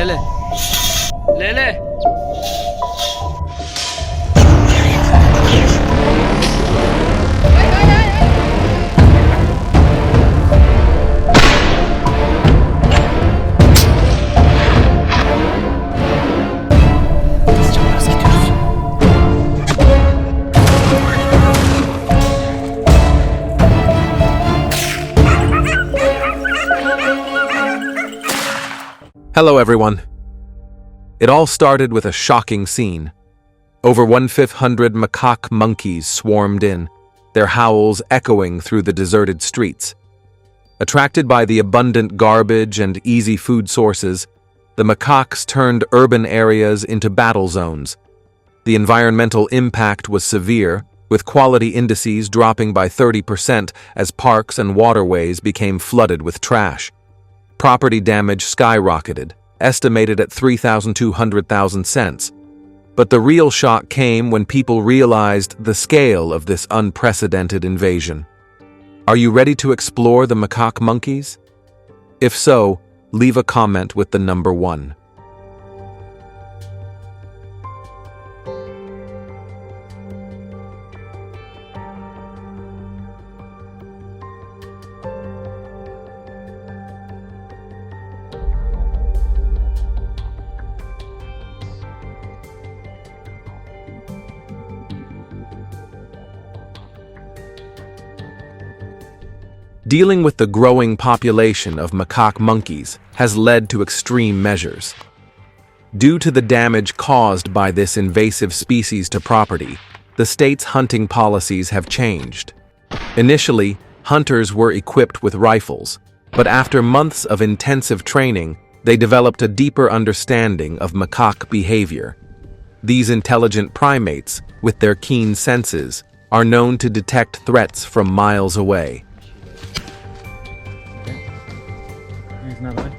ले ले ले। Hello everyone. It all started with a shocking scene. Over 1,500 macaque monkeys swarmed in, their howls echoing through the deserted streets. Attracted by the abundant garbage and easy food sources, the macaques turned urban areas into battle zones. The environmental impact was severe, with quality indices dropping by 30% as parks and waterways became flooded with trash. Property damage skyrocketed, estimated at $3,200,000. But the real shock came when people realized the scale of this unprecedented invasion. Are you ready to explore the macaque monkeys? If so, leave a comment with the number 1. Dealing with the growing population of macaque monkeys has led to extreme measures. Due to the damage caused by this invasive species to property, the state's hunting policies have changed. Initially, hunters were equipped with rifles, but after months of intensive training, they developed a deeper understanding of macaque behavior. These intelligent primates, with their keen senses, are known to detect threats from miles away. Here's another one.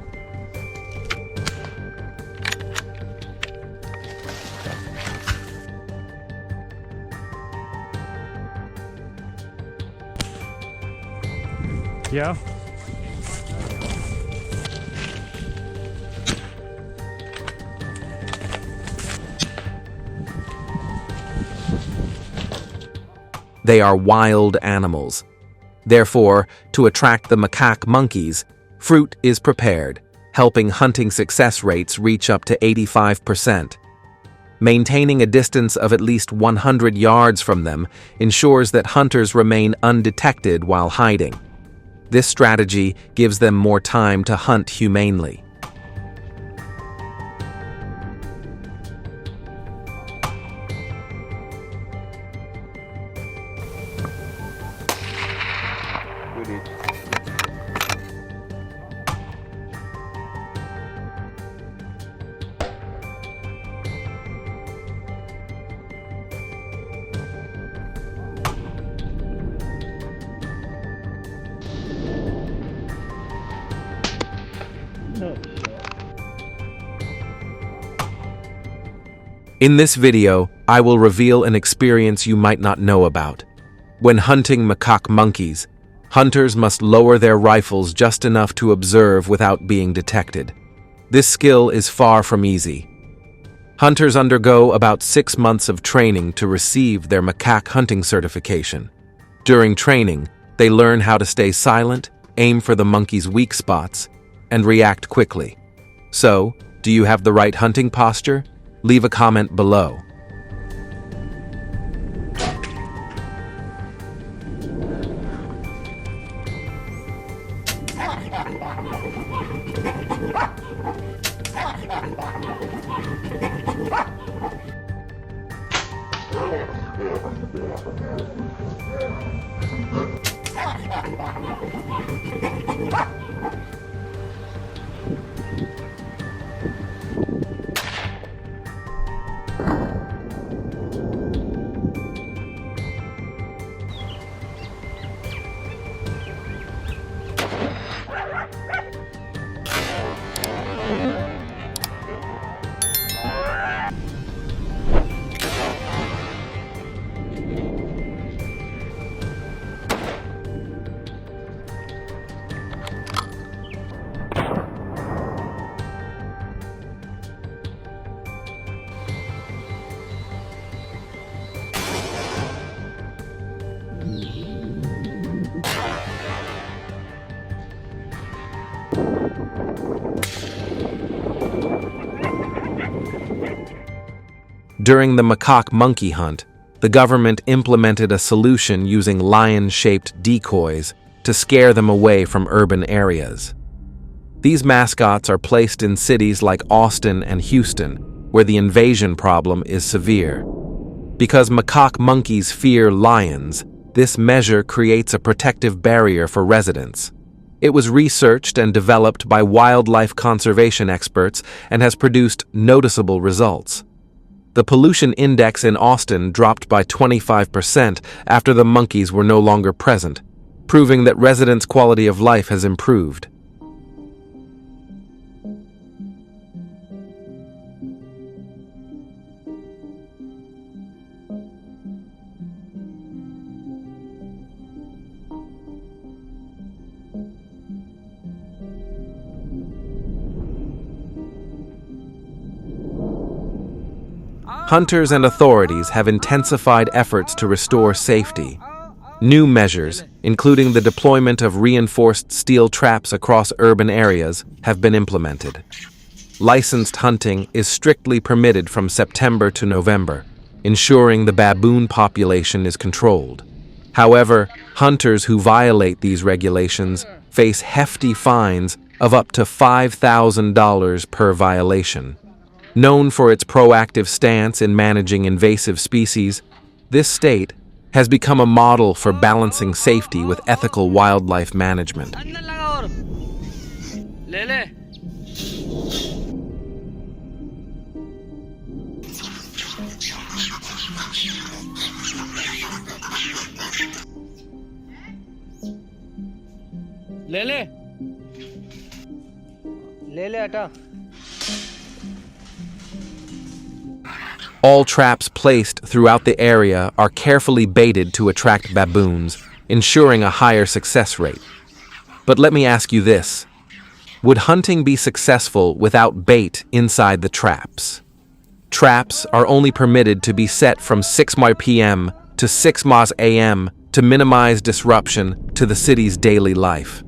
Yeah. They are wild animals. Therefore, to attract the macaque monkeys, fruit is prepared, helping hunting success rates reach up to 85%. Maintaining a distance of at least 100 yards from them ensures that hunters remain undetected while hiding. This strategy gives them more time to hunt humanely. In this video, I will reveal an experience you might not know about. When hunting macaque monkeys, hunters must lower their rifles just enough to observe without being detected. This skill is far from easy. Hunters undergo about 6 months of training to receive their macaque hunting certification. During training, they learn how to stay silent, aim for the monkey's weak spots, and react quickly. So, do you have the right hunting posture? Leave a comment below. During the macaque monkey hunt, the government implemented a solution using lion-shaped decoys to scare them away from urban areas. These mascots are placed in cities like Austin and Houston, where the invasion problem is severe. Because macaque monkeys fear lions, this measure creates a protective barrier for residents. It was researched and developed by wildlife conservation experts and has produced noticeable results. The pollution index in Austin dropped by 25% after the monkeys were no longer present, proving that residents' quality of life has improved. Hunters and authorities have intensified efforts to restore safety. New measures, including the deployment of reinforced steel traps across urban areas, have been implemented. Licensed hunting is strictly permitted from September to November, ensuring the baboon population is controlled. However, hunters who violate these regulations face hefty fines of up to $5,000 per violation. Known for its proactive stance in managing invasive species, this state has become a model for balancing safety with ethical wildlife management. ले ले हटा। All traps placed throughout the area are carefully baited to attract baboons, ensuring a higher success rate. But let me ask you this: would hunting be successful without bait inside the traps? Traps are only permitted to be set from 6 p.m. to 6 a.m. to minimize disruption to the city's daily life.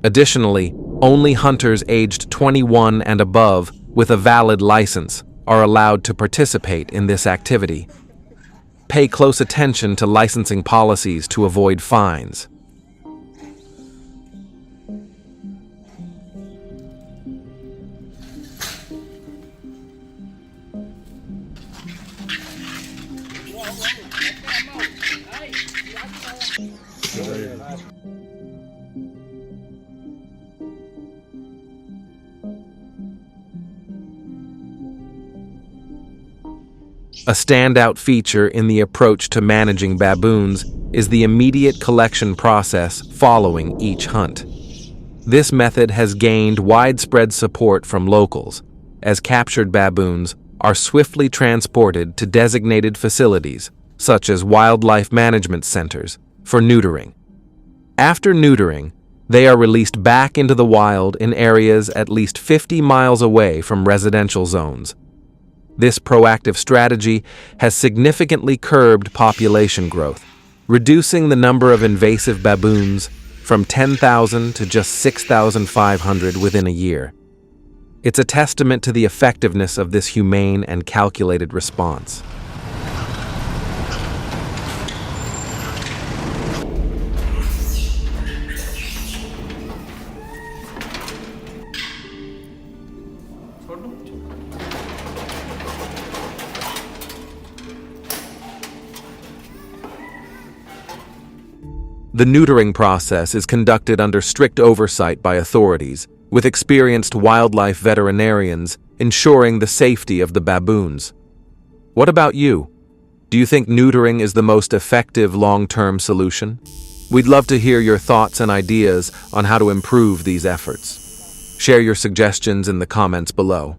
Additionally, only hunters aged 21 and above with a valid license are allowed to participate in this activity. Pay close attention to licensing policies to avoid fines. A standout feature in the approach to managing baboons is the immediate collection process following each hunt. This method has gained widespread support from locals, as captured baboons are swiftly transported to designated facilities, such as wildlife management centers, for neutering. After neutering, they are released back into the wild in areas at least 50 miles away from residential zones. This proactive strategy has significantly curbed population growth, reducing the number of invasive baboons from 10,000 to just 6,500 within a year. It's a testament to the effectiveness of this humane and calculated response. The neutering process is conducted under strict oversight by authorities, with experienced wildlife veterinarians ensuring the safety of the baboons. What about you? Do you think neutering is the most effective long-term solution? We'd love to hear your thoughts and ideas on how to improve these efforts. Share your suggestions in the comments below.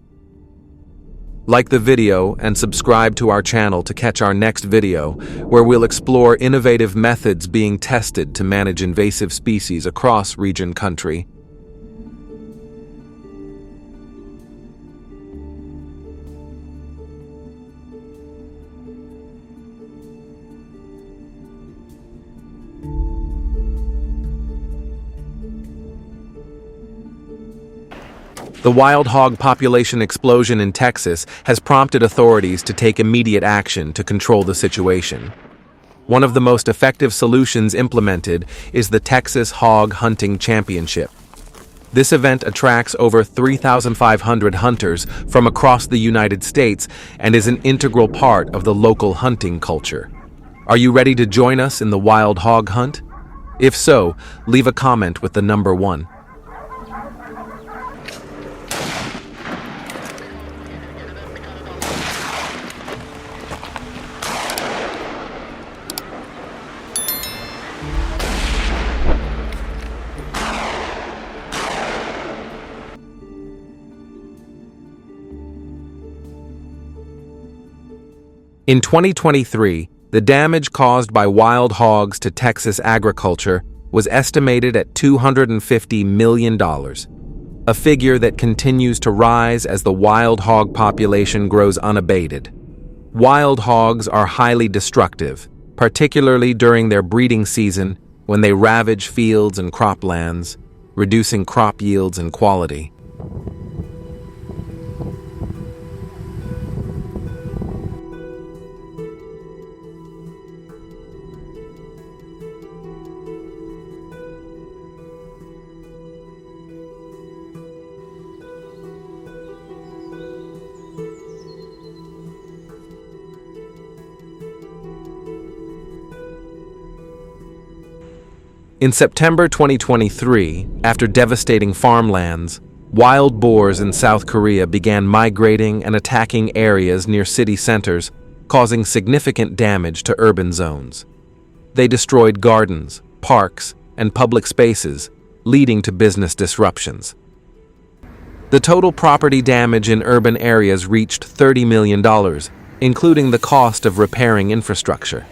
Like the video and subscribe to our channel to catch our next video, where we'll explore innovative methods being tested to manage invasive species across region country. The wild hog population explosion in Texas has prompted authorities to take immediate action to control the situation. One of the most effective solutions implemented is the Texas Hog Hunting Championship. This event attracts over 3,500 hunters from across the United States and is an integral part of the local hunting culture. Are you ready to join us in the wild hog hunt? If so, leave a comment with the number 1. In 2023, the damage caused by wild hogs to Texas agriculture was estimated at $250 million, a figure that continues to rise as the wild hog population grows unabated. Wild hogs are highly destructive, particularly during their breeding season when they ravage fields and croplands, reducing crop yields and quality. In September 2023, after devastating farmlands, wild boars in South Korea began migrating and attacking areas near city centers, causing significant damage to urban zones. They destroyed gardens, parks, and public spaces, leading to business disruptions. The total property damage in urban areas reached $30 million, including the cost of repairing infrastructure.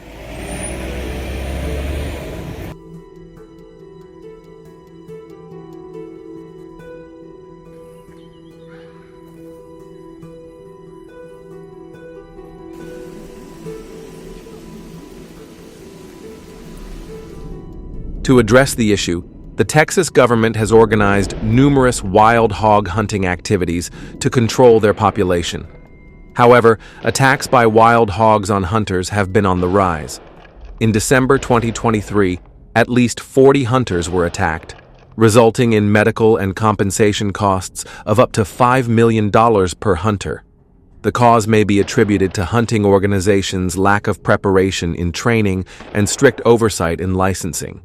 To address the issue, the Texas government has organized numerous wild hog hunting activities to control their population. However, attacks by wild hogs on hunters have been on the rise. In December 2023, at least 40 hunters were attacked, resulting in medical and compensation costs of up to $5 million per hunter. The cause may be attributed to hunting organizations' lack of preparation in training and strict oversight in licensing.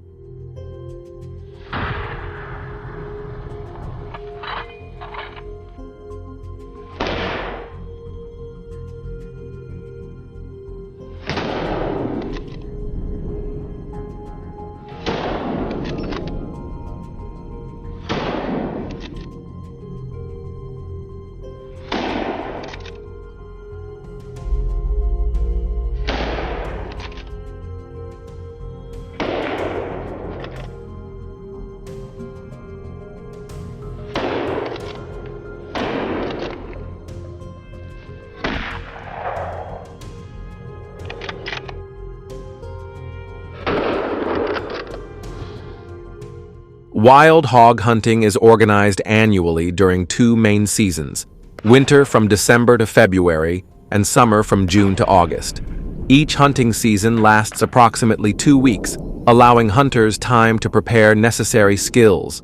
Wild hog hunting is organized annually during 2 main seasons, winter from December to February and summer from June to August. Each hunting season lasts approximately 2 weeks, allowing hunters time to prepare necessary skills.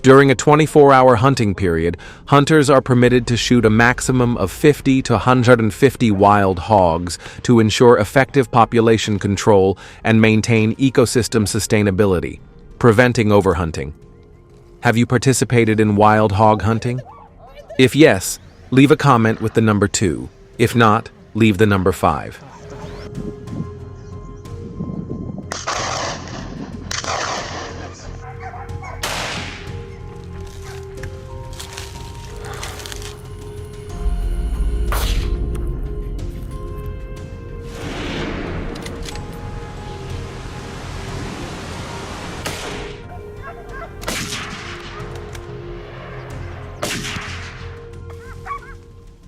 During a 24-hour hunting period, hunters are permitted to shoot a maximum of 50 to 150 wild hogs to ensure effective population control and maintain ecosystem sustainability, preventing overhunting. Have you participated in wild hog hunting? If yes, leave a comment with the number 2. If not, leave the number 5.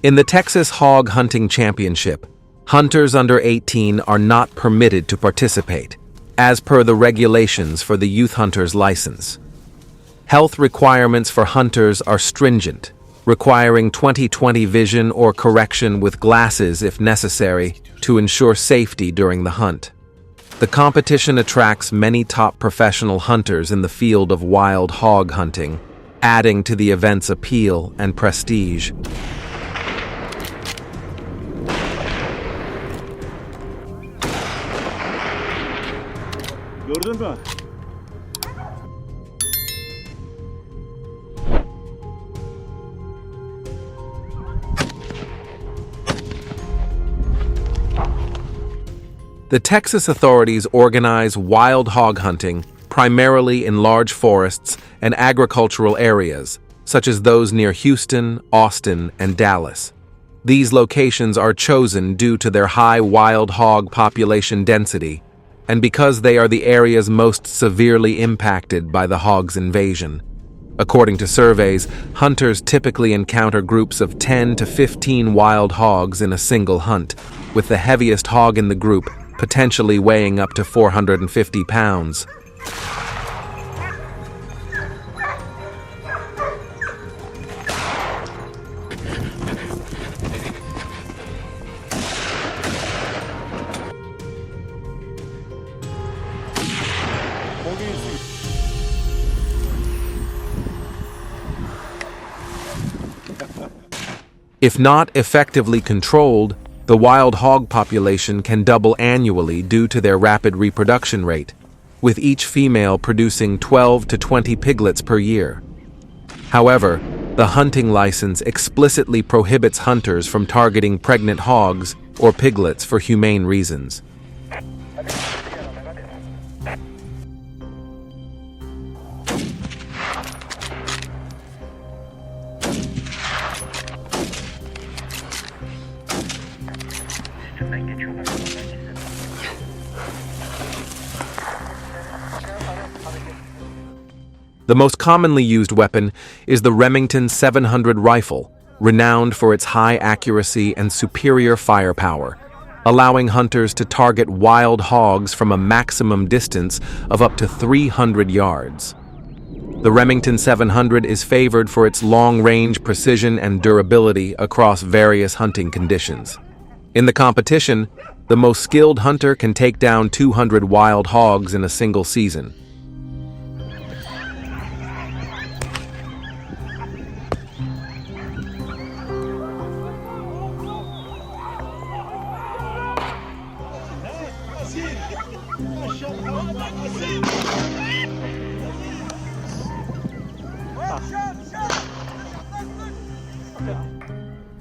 In the Texas Hog Hunting Championship, hunters under 18 are not permitted to participate, as per the regulations for the youth hunter's license. Health requirements for hunters are stringent, requiring 20/20 vision or correction with glasses if necessary to ensure safety during the hunt. The competition attracts many top professional hunters in the field of wild hog hunting, adding to the event's appeal and prestige. Gördün mü? The Texas authorities organize wild hog hunting primarily in large forests and agricultural areas, such as those near Houston, Austin, and Dallas. These locations are chosen due to their high wild hog population density, and because they are the areas most severely impacted by the hog's invasion. According to surveys, hunters typically encounter groups of 10 to 15 wild hogs in a single hunt, with the heaviest hog in the group potentially weighing up to 450 pounds. If not effectively controlled, the wild hog population can double annually due to their rapid reproduction rate, with each female producing 12 to 20 piglets per year. However, the hunting license explicitly prohibits hunters from targeting pregnant hogs or piglets for humane reasons. The most commonly used weapon is the Remington 700 rifle, renowned for its high accuracy and superior firepower, allowing hunters to target wild hogs from a maximum distance of up to 300 yards. The Remington 700 is favored for its long-range precision and durability across various hunting conditions. In the competition, the most skilled hunter can take down 200 wild hogs in a single season.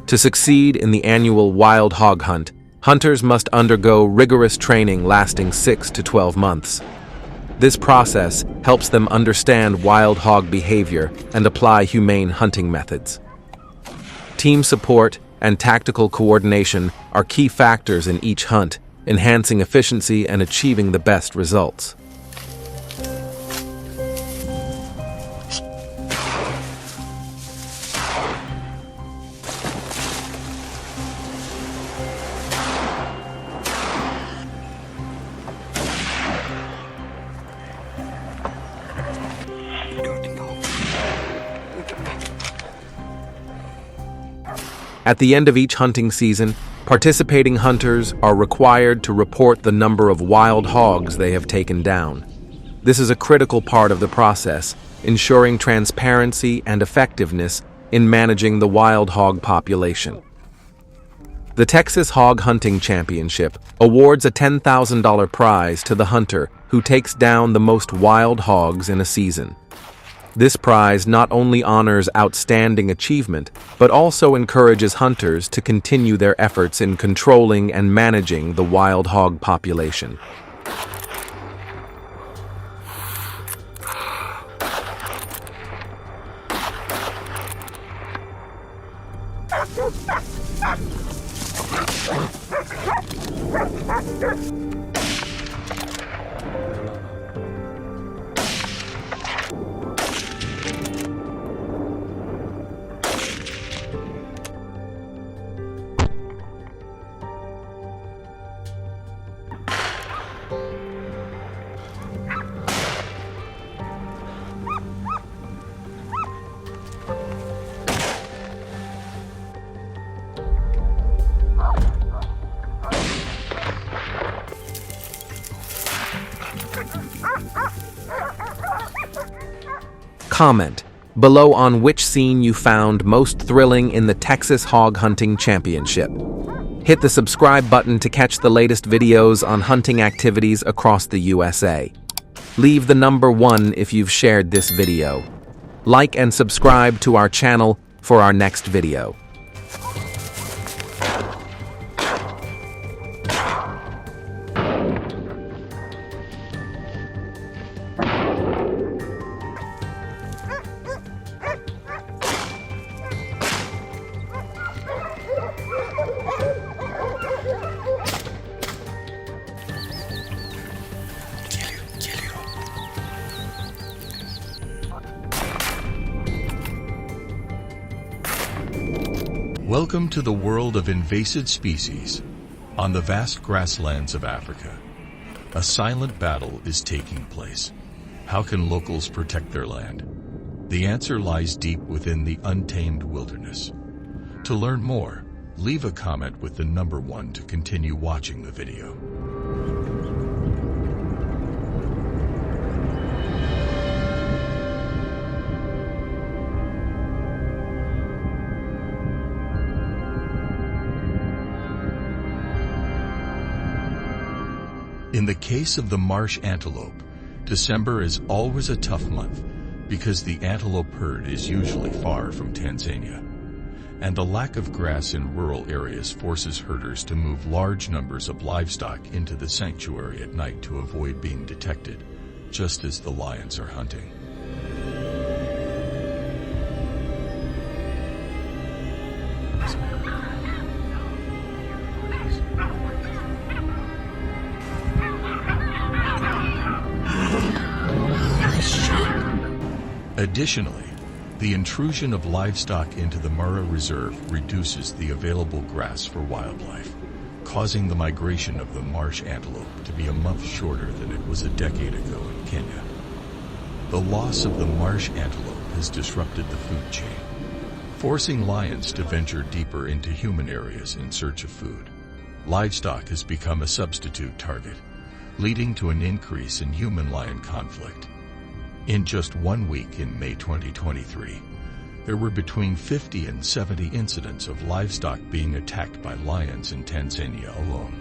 To succeed in the annual wild hog hunt, hunters must undergo rigorous training lasting 6 to 12 months. This process helps them understand wild hog behavior and apply humane hunting methods. Team support and tactical coordination are key factors in each hunt, enhancing efficiency and achieving the best results. At the end of each hunting season, participating hunters are required to report the number of wild hogs they have taken down. This is a critical part of the process, ensuring transparency and effectiveness in managing the wild hog population. The Texas Hog Hunting Championship awards a $10,000 prize to the hunter who takes down the most wild hogs in a season. This prize not only honors outstanding achievement, but also encourages hunters to continue their efforts in controlling and managing the wild hog population. Comment below on which scene you found most thrilling in the Texas Hog Hunting Championship. Hit the subscribe button to catch the latest videos on hunting activities across the USA. Leave the number 1 if you've shared this video. Like and subscribe to our channel for our next video. Welcome to the world of invasive species. On the vast grasslands of Africa, a silent battle is taking place. How can locals protect their land? The answer lies deep within the untamed wilderness. To learn more, leave a comment with the number 1 to continue watching the video. In the case of the marsh antelope, December is always a tough month because the antelope herd is usually far from Tanzania, and the lack of grass in rural areas forces herders to move large numbers of livestock into the sanctuary at night to avoid being detected, just as the lions are hunting. Additionally, the intrusion of livestock into the Murrah Reserve reduces the available grass for wildlife, causing the migration of the marsh antelope to be a month shorter than it was a decade ago in Kenya. The loss of the marsh antelope has disrupted the food chain, forcing lions to venture deeper into human areas in search of food. Livestock has become a substitute target, leading to an increase in human-lion conflict. In just 1 week in May 2023, there were between 50 and 70 incidents of livestock being attacked by lions in Tanzania alone.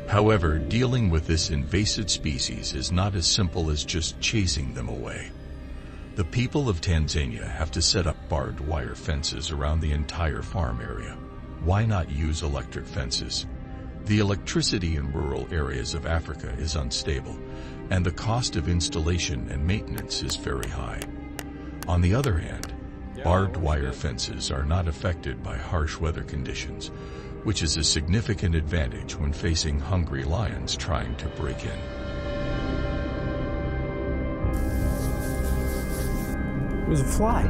However, dealing with this invasive species is not as simple as just chasing them away. The people of Tanzania have to set up barbed wire fences around the entire farm area. Why not use electric fences? The electricity in rural areas of Africa is unstable, and the cost of installation and maintenance is very high. On the other hand, barbed wire fences are not affected by harsh weather conditions, which is a significant advantage when facing hungry lions trying to break in. It was a fly.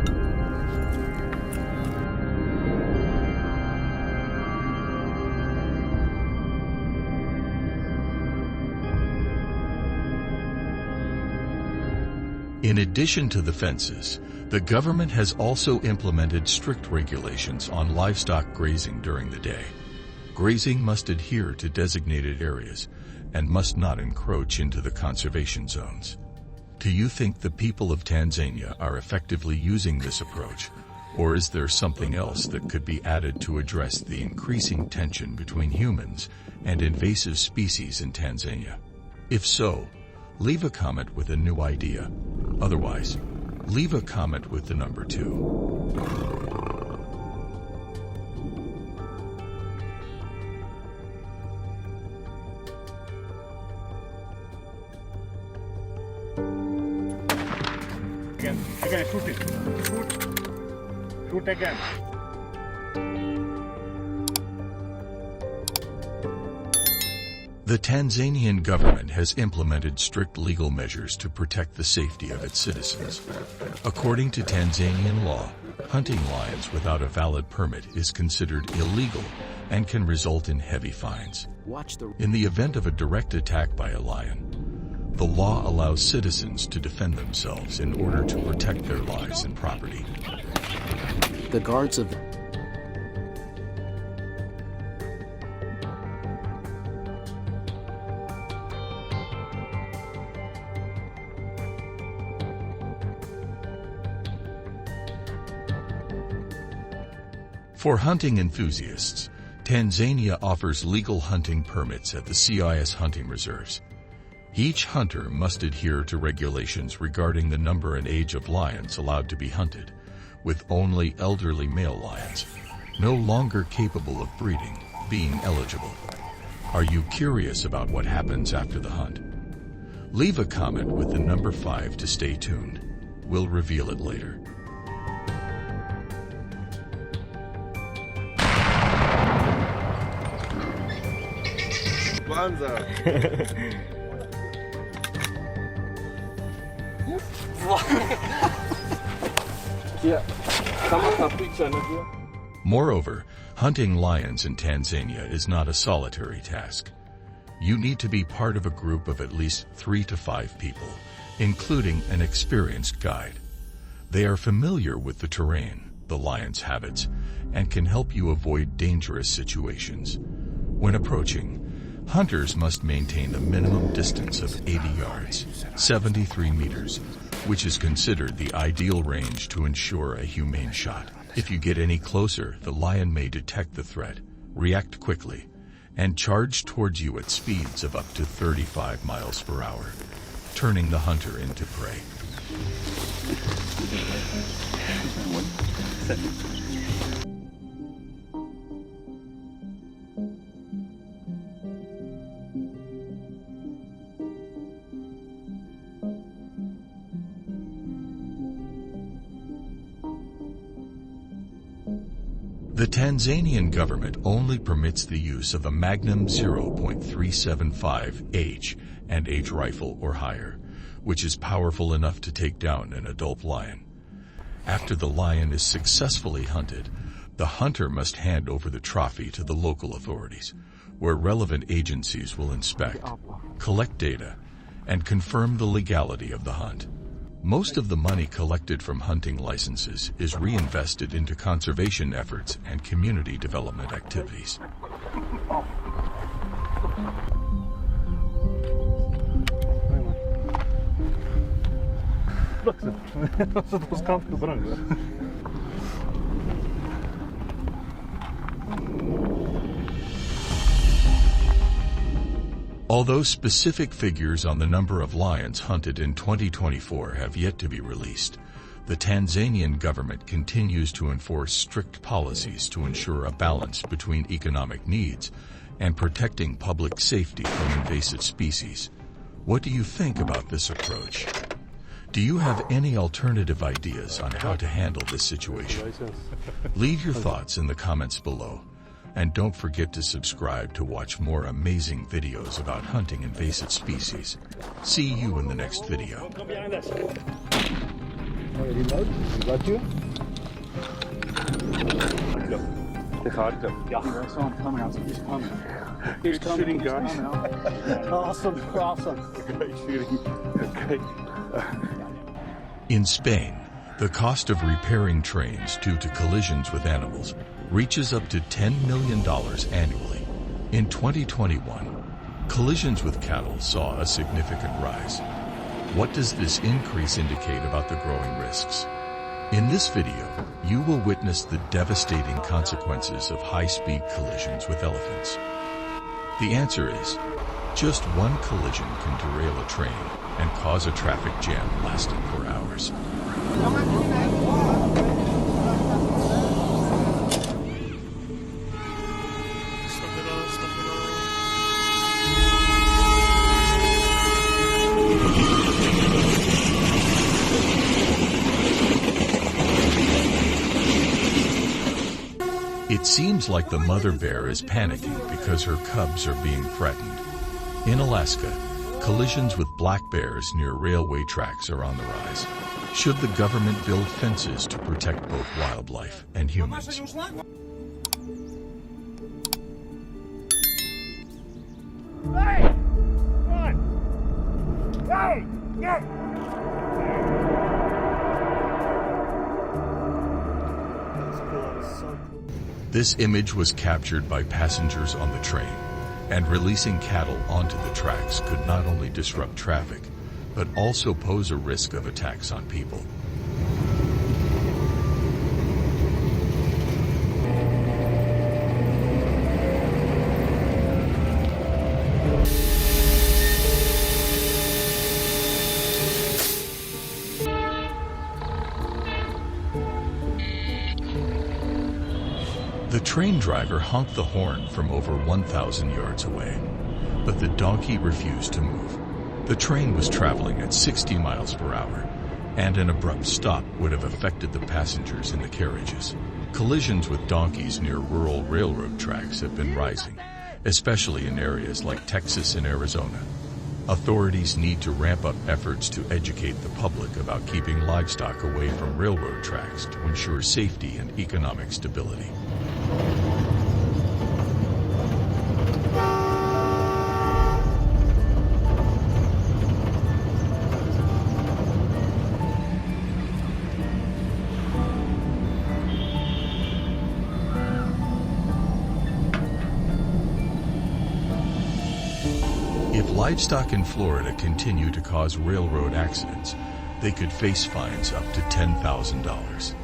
In addition to the fences, the government has also implemented strict regulations on livestock grazing during the day. Grazing must adhere to designated areas and must not encroach into the conservation zones. Do you think the people of Tanzania are effectively using this approach, or is there something else that could be added to address the increasing tension between humans and invasive species in Tanzania? If so, leave a comment with a new idea. Otherwise, leave a comment with the number 2. Again, shoot it. Shoot again. The Tanzanian government has implemented strict legal measures to protect the safety of its citizens. According to Tanzanian law, hunting lions without a valid permit is considered illegal and can result in heavy fines. In the event of a direct attack by a lion, the law allows citizens to defend themselves in order to protect their lives and property. The guards of For hunting enthusiasts, Tanzania offers legal hunting permits at the CIS hunting reserves. Each hunter must adhere to regulations regarding the number and age of lions allowed to be hunted, with only elderly male lions, no longer capable of breeding, being eligible. Are you curious about what happens after the hunt? Leave a comment with the number 5 to stay tuned. We'll reveal it later. Moreover, hunting lions in Tanzania is not a solitary task. You need to be part of a group of at least 3 to 5 people, including an experienced guide. They are familiar with the terrain, the lion's habits, and can help you avoid dangerous situations. When approaching, hunters must maintain a minimum distance of 80 yards, 73 meters, which is considered the ideal range to ensure a humane shot. If you get any closer, the lion may detect the threat, react quickly, and charge towards you at speeds of up to 35 miles per hour, turning the hunter into prey. The Tanzanian government only permits the use of a Magnum 0.375 and H rifle or higher, which is powerful enough to take down an adult lion. After the lion is successfully hunted, the hunter must hand over the trophy to the local authorities, where relevant agencies will inspect, collect data, and confirm the legality of the hunt. Most of the money collected from hunting licenses is reinvested into conservation efforts and community development activities. Although specific figures on the number of lions hunted in 2024 have yet to be released, the Tanzanian government continues to enforce strict policies to ensure a balance between economic needs and protecting public safety from invasive species. What do you think about this approach? Do you have any alternative ideas on how to handle this situation? Leave your thoughts in the comments below. And don't forget to subscribe to watch more amazing videos about hunting invasive species. See you in the next video. Come behind us. Reload. Got you. Yeah, I saw him coming. I was like, he's coming. He's shooting, guys. Awesome, awesome. Great shooting. Okay. In Spain, the cost of repairing trains due to collisions with animals reaches up to $10 million annually. In 2021, collisions with cattle saw a significant rise. What does this increase indicate about the growing risks? In this video, you will witness the devastating consequences of high-speed collisions with elephants. The answer is, just one collision can derail a train and cause a traffic jam lasting for hours. It seems like the mother bear is panicking because her cubs are being threatened. In Alaska, collisions with black bears near railway tracks are on the rise. Should the government build fences to protect both wildlife and humans? This image was captured by passengers on the train, and releasing cattle onto the tracks could not only disrupt traffic, but also pose a risk of attacks on people. The train driver honked the horn from over 1,000 yards away, but the donkey refused to move. The train was traveling at 60 miles per hour, and an abrupt stop would have affected the passengers in the carriages. Collisions with donkeys near rural railroad tracks have been rising, especially in areas like Texas and Arizona. Authorities need to ramp up efforts to educate the public about keeping livestock away from railroad tracks to ensure safety and economic stability. If livestock in Florida continue to cause railroad accidents, they could face fines up to $10,000.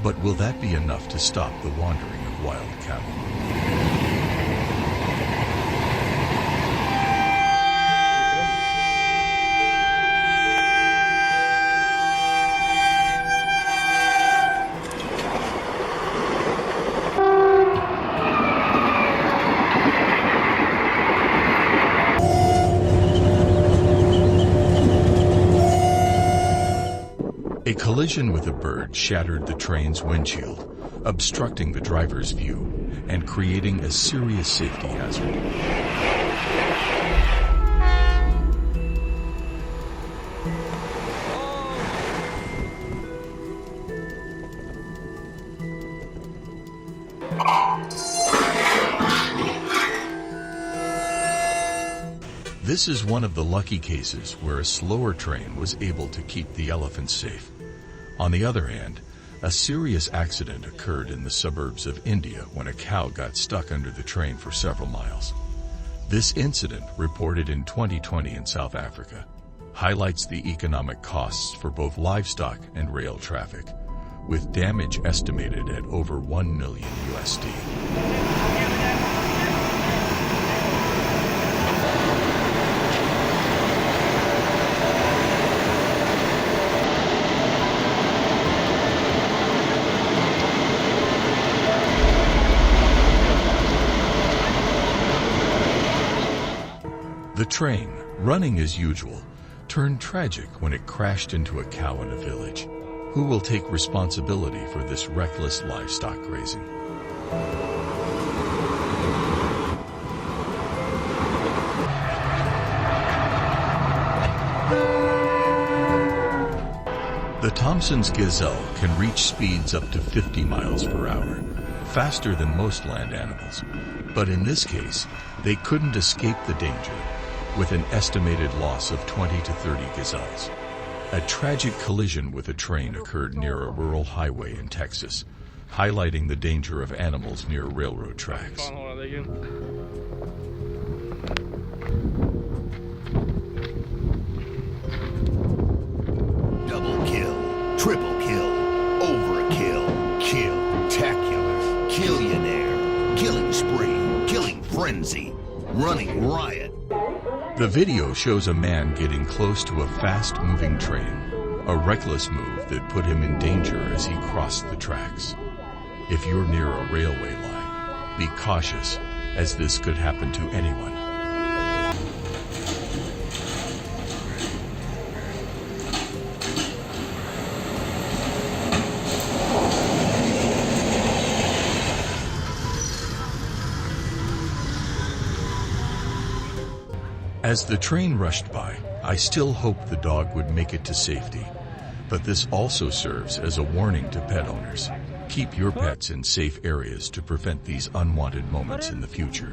But will that be enough to stop the wandering of wild cattle? A collision with a bird shattered the train's windshield, obstructing the driver's view and creating a serious safety hazard. This is one of the lucky cases where a slower train was able to keep the elephants safe. On the other hand, a serious accident occurred in the suburbs of India when a cow got stuck under the train for several miles. This incident, reported in 2020 in South Africa, highlights the economic costs for both livestock and rail traffic, with damage estimated at over $1 million USD. The train, running as usual, turned tragic when it crashed into a cow in a village. Who will take responsibility for this reckless livestock grazing? The Thompson's gazelle can reach speeds up to 50 miles per hour, faster than most land animals. But in this case, they couldn't escape the danger, with an estimated loss of 20 to 30 gazelles. A tragic collision with a train occurred near a rural highway in Texas, highlighting the danger of animals near railroad tracks. Double kill, triple kill, overkill, kill-tacular, killionaire, killing spree, killing frenzy, running riot. The video shows a man getting close to a fast-moving train, a reckless move that put him in danger as he crossed the tracks. If you're near a railway line, be cautious, as this could happen to anyone. As the train rushed by, I still hoped the dog would make it to safety. But this also serves as a warning to pet owners. Keep your pets in safe areas to prevent these unwanted moments in the future.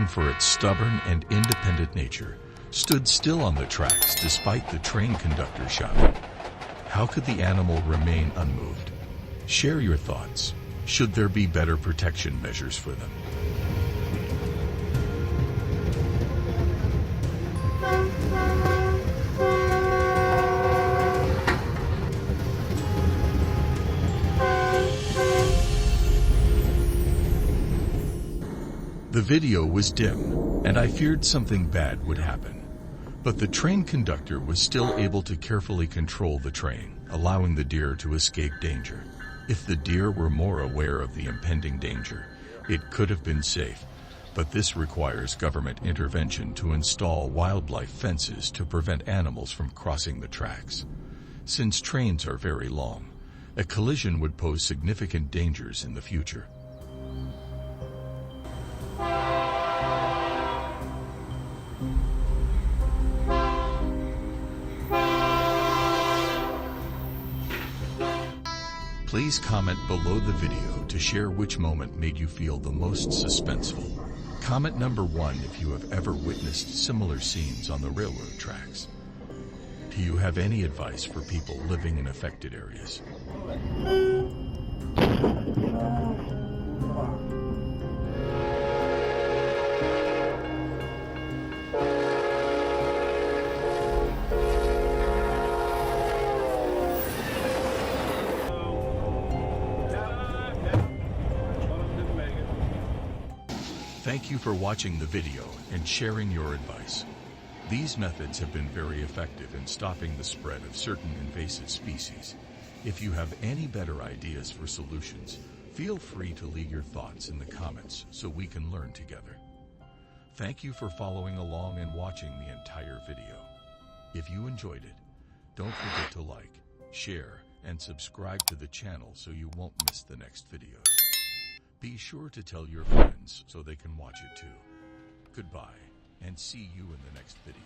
known for its stubborn and independent nature, stood still on the tracks despite the train conductor shouting. How could the animal remain unmoved? Share your thoughts. Should there be better protection measures for them? The video was dim, and I feared something bad would happen. But the train conductor was still able to carefully control the train, allowing the deer to escape danger. If the deer were more aware of the impending danger, it could have been safe. But this requires government intervention to install wildlife fences to prevent animals from crossing the tracks. Since trains are very long, a collision would pose significant dangers in the future. Please comment below the video to share which moment made you feel the most suspenseful. Comment number 1 if you have ever witnessed similar scenes on the railroad tracks. Do you have any advice for people living in affected areas? Thank you for watching the video and sharing your advice. These methods have been very effective in stopping the spread of certain invasive species. If you have any better ideas for solutions, feel free to leave your thoughts in the comments so we can learn together. Thank you for following along and watching the entire video. If you enjoyed it, don't forget to like, share, and subscribe to the channel so you won't miss the next videos. Be sure to tell your friends so they can watch it too. Goodbye, and see you in the next video.